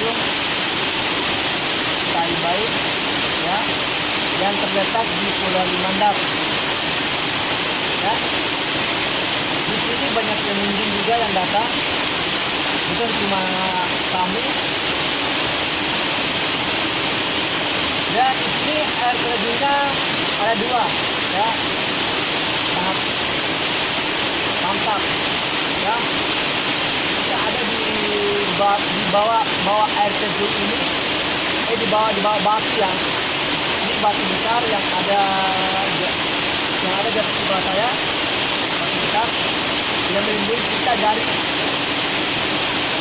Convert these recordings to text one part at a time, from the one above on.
terjun Tai Bai ya, yang terletak di Polewali Mandar. Ya. Di sini banyak pengunjung juga yang datang, bukan cuma kami. Dan di sini air terjunnya ada dua, ya, sangat mantap, ya. Kita ada di bawah air terjun ini, di bawah batu ya. Ini batu besar yang ada di atas sebelah saya, batu besar yang melindungi kita dari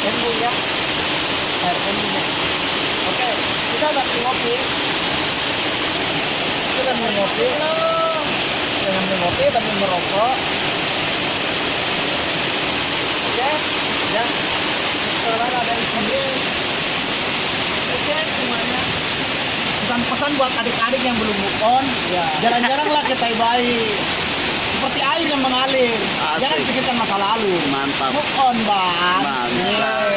embun ya, air embunnya. Oke, kita sambil ngopi. Kita sambil ngopi, sambil merokok. Oke, ya. Sekarang ada di sini. Oke, semuanya. Pesan-pesan buat adik-adik yang belum move on, ya. Jarang-jaranglah ke Tai Bai. Seperti air yang mengalir. Asik. Jangan pikirkan masa lalu. Mantap. Move on, Bang. Mantap.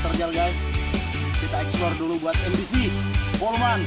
Terjal guys, kita explore dulu buat MDC Polman.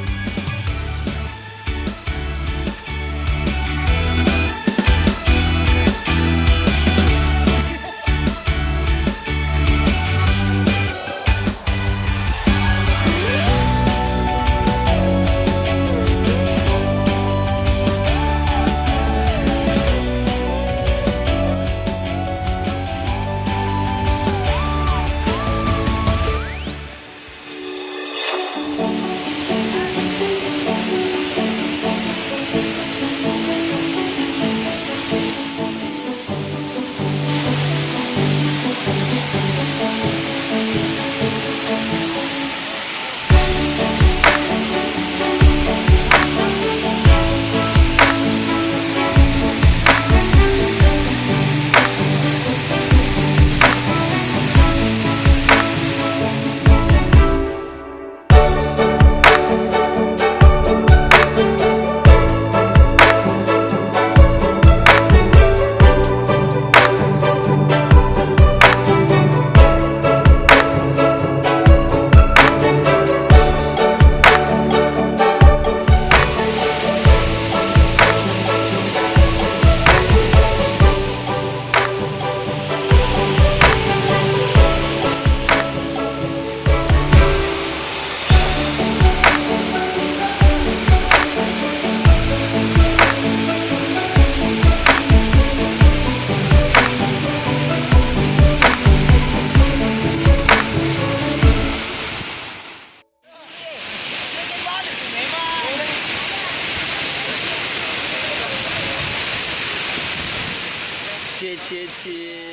Cie.